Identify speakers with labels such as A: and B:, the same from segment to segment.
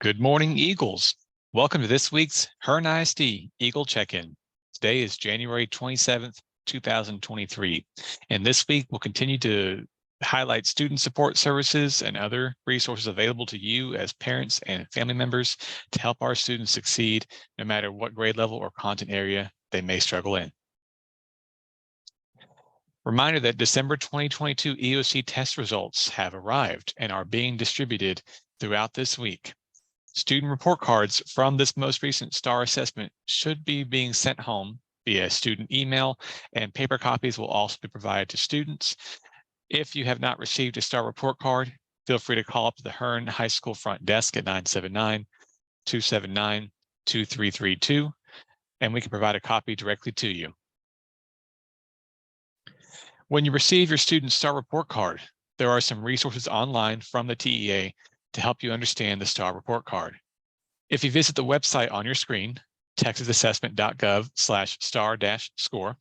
A: Good morning, Eagles. Welcome to this week's Hearne ISD Eagle Check-In. Today is January 27th, 2023. And this week, we'll continue to highlight student support services and other resources available to you as parents and family members to help our students succeed no matter what grade level or content area they may struggle in. Reminder that December 2022 EOC test results have arrived and are being distributed throughout this week. Student report cards from this most recent STAR assessment should be being sent home via student email, and paper copies will also be provided to students. If you have not received a STAR report card, feel free to call up to the Hearne High School front desk at 979-279-2332, and we can provide a copy directly to you. When you receive your student STAR report card, there are some resources online from the TEA to help you understand the STAR report card. If you visit the website on your screen, texasassessment.gov/star-score,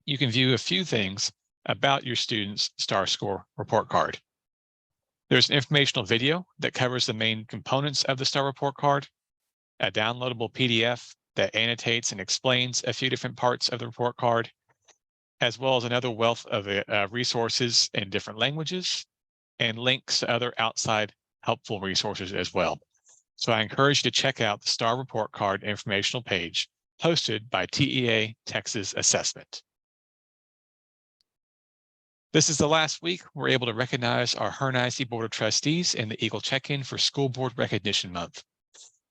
A: you can view a few things about your student's STAR score report card. There's an informational video that covers the main components of the STAR report card, a downloadable PDF that annotates and explains a few different parts of the report card, as well as another wealth of resources in different languages and links to other outside helpful resources as well. So I encourage you to check out the STAR report card informational page hosted by TEA Texas Assessment. This is the last week we're able to recognize our Hearne ISD Board of Trustees in the Eagle Check-In for School Board Recognition Month.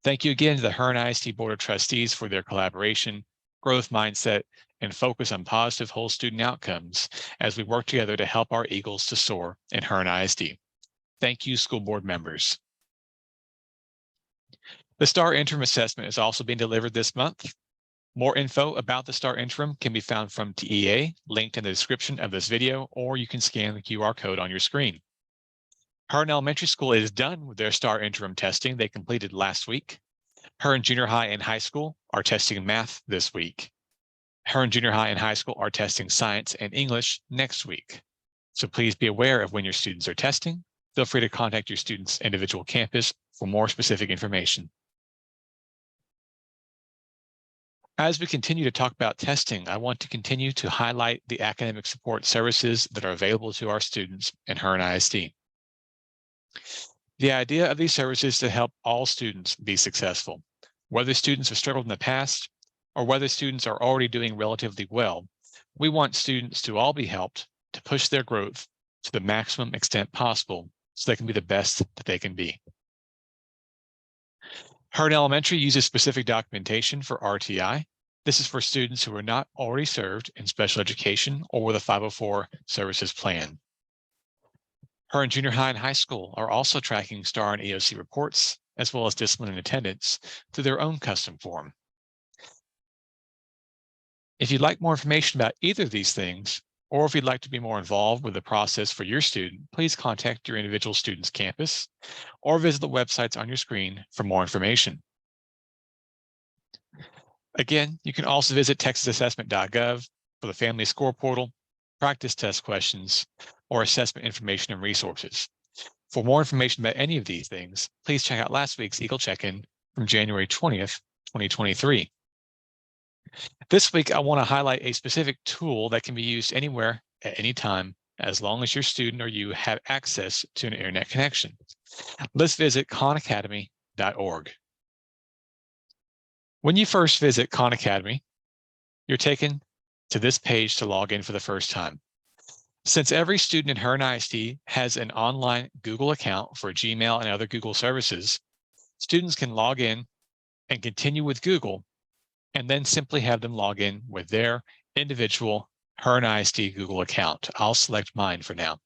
A: Thank you again to the Hearne ISD Board of Trustees for their collaboration, growth mindset, and focus on positive whole student outcomes as we work together to help our Eagles to soar in Hearne ISD. Thank you, school board members. The STAR Interim Assessment is also being delivered this month. More info about the STAR Interim can be found from TEA, linked in the description of this video, or you can scan the QR code on your screen. Hearne Elementary School is done with their STAR Interim testing they completed last week. Hearne Junior High and High School are testing math this week. Hearne Junior High and High School are testing science and English next week. So please be aware of when your students are testing. Feel free to contact your student's individual campus for more specific information. As we continue to talk about testing, I want to continue to highlight the academic support services that are available to our students in Hearne ISD. The idea of these services is to help all students be successful. Whether students have struggled in the past or whether students are already doing relatively well, we want students to all be helped to push their growth to the maximum extent possible so they can be the best that they can be. Hearne Elementary uses specific documentation for RTI. This is for students who are not already served in special education or with a 504 services plan. Hearne Junior High and High School are also tracking STAR and EOC reports, as well as discipline and attendance, through their own custom form. If you'd like more information about either of these things, or if you'd like to be more involved with the process for your student, please contact your individual student's campus or visit the websites on your screen for more information. Again, you can also visit texasassessment.gov for the Family Score Portal, practice test questions, or assessment information and resources. For more information about any of these things, please check out last week's Eagle Check-In from January 20th, 2023. This week, I want to highlight a specific tool that can be used anywhere at any time, as long as your student or you have access to an internet connection. Let's visit khanacademy.org. When you first visit Khan Academy, you're taken to this page to log in for the first time. Since every student in Hearne ISD has an online Google account for Gmail and other Google services, students can log in and continue with Google, and then simply have them log in with their individual Hearne ISD Google account. I'll select mine for now.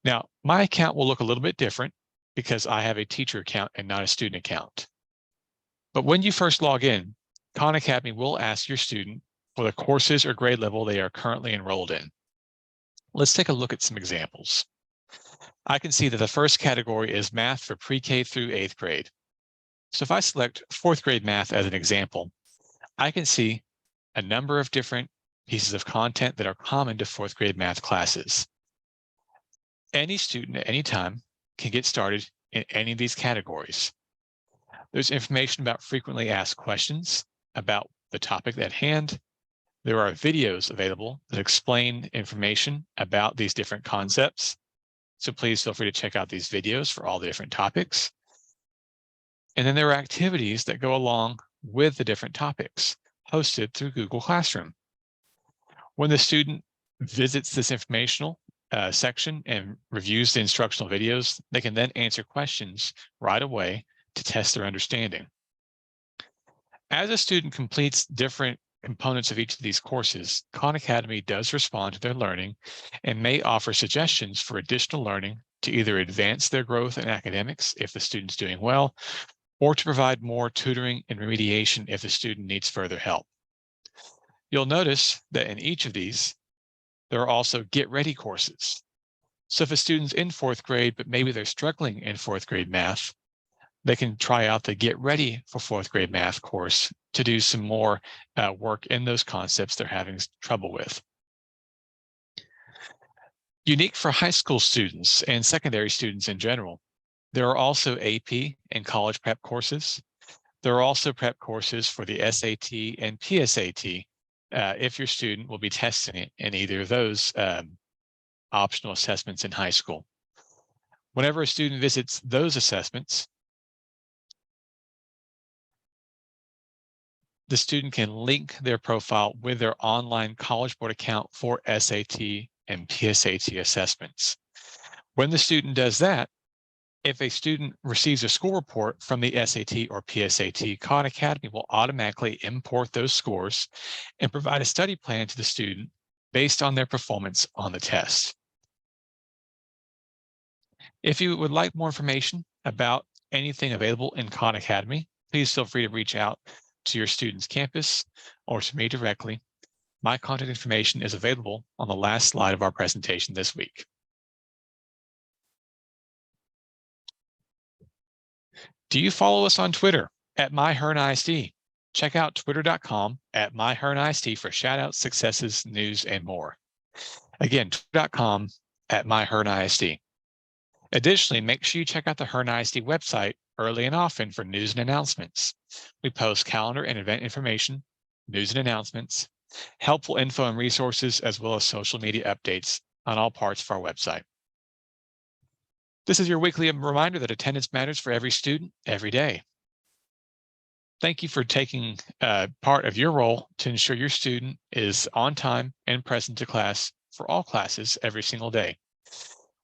A: Now, my account will look a little bit different because I have a teacher account and not a student account. But when you first log in, Khan Academy will ask your student for the courses or grade level they are currently enrolled in. Let's take a look at some examples. I can see that the first category is math for pre-K through 8th grade. So if I select 4th grade math as an example, I can see a number of different pieces of content that are common to 4th grade math classes. Any student at any time can get started in any of these categories. There's information about frequently asked questions about the topic at hand. There are videos available that explain information about these different concepts. So please feel free to check out these videos for all the different topics. And then there are activities that go along with the different topics hosted through Google Classroom. When the student visits this informational section and reviews the instructional videos, they can then answer questions right away to test their understanding. As a student completes different components of each of these courses, Khan Academy does respond to their learning and may offer suggestions for additional learning to either advance their growth in academics if the student's doing well, or to provide more tutoring and remediation if the student needs further help. You'll notice that in each of these, there are also Get Ready courses. So if a student's in 4th grade, but maybe they're struggling in 4th grade math, they can try out the Get Ready for 4th grade math course to do some more work in those concepts they're having trouble with. Unique for high school students and secondary students in general, there are also AP and college prep courses. There are also prep courses for the SAT and PSAT if your student will be testing it in either of those optional assessments in high school. Whenever a student visits those assessments, the student can link their profile with their online College Board account for SAT and PSAT assessments. When the student does that, if a student receives a score report from the SAT or PSAT, Khan Academy will automatically import those scores and provide a study plan to the student based on their performance on the test. If you would like more information about anything available in Khan Academy, please feel free to reach out to your student's campus or to me directly. My contact information is available on the last slide of our presentation this week. Do you follow us on Twitter at MyHearneISD? Check out twitter.com@MyHearneISD for shoutouts, successes, news, and more. Again, twitter.com@MyHearneISD. Additionally, make sure you check out the Hearne ISD website early and often for news and announcements. We post calendar and event information, news and announcements, helpful info and resources, as well as social media updates on all parts of our website. This is your weekly reminder that attendance matters for every student, every day. Thank you for taking part of your role to ensure your student is on time and present to class for all classes every single day.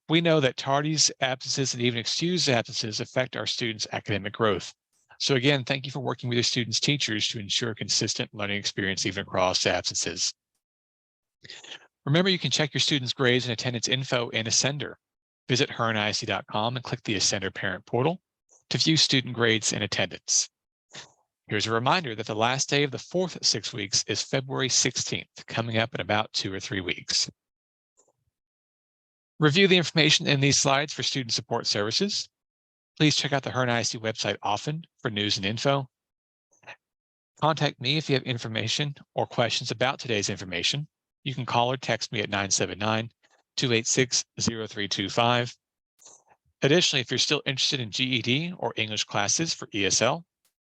A: We know that tardies, absences, and even excused absences affect our students' academic growth. So again, thank you for working with your students' teachers to ensure a consistent learning experience even across absences. Remember, you can check your students' grades and attendance info in Ascender. Visit HearneISD.com and click the Ascender Parent Portal to view student grades and attendance. Here's a reminder that the last day of the 4th 6 weeks is February 16th, coming up in about 2 or 3 weeks. Review the information in these slides for student support services. Please check out the Hearne ISD website often for news and info. Contact me if you have information or questions about today's information. You can call or text me at 979-286-0325. Additionally, if you're still interested in GED or English classes for ESL,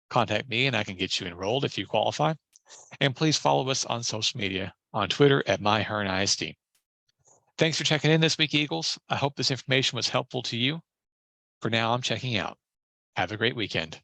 A: contact me and I can get you enrolled if you qualify. And please follow us on social media on Twitter at MyHearneISD. Thanks for checking in this week, Eagles. I hope this information was helpful to you. For now, I'm checking out. Have a great weekend.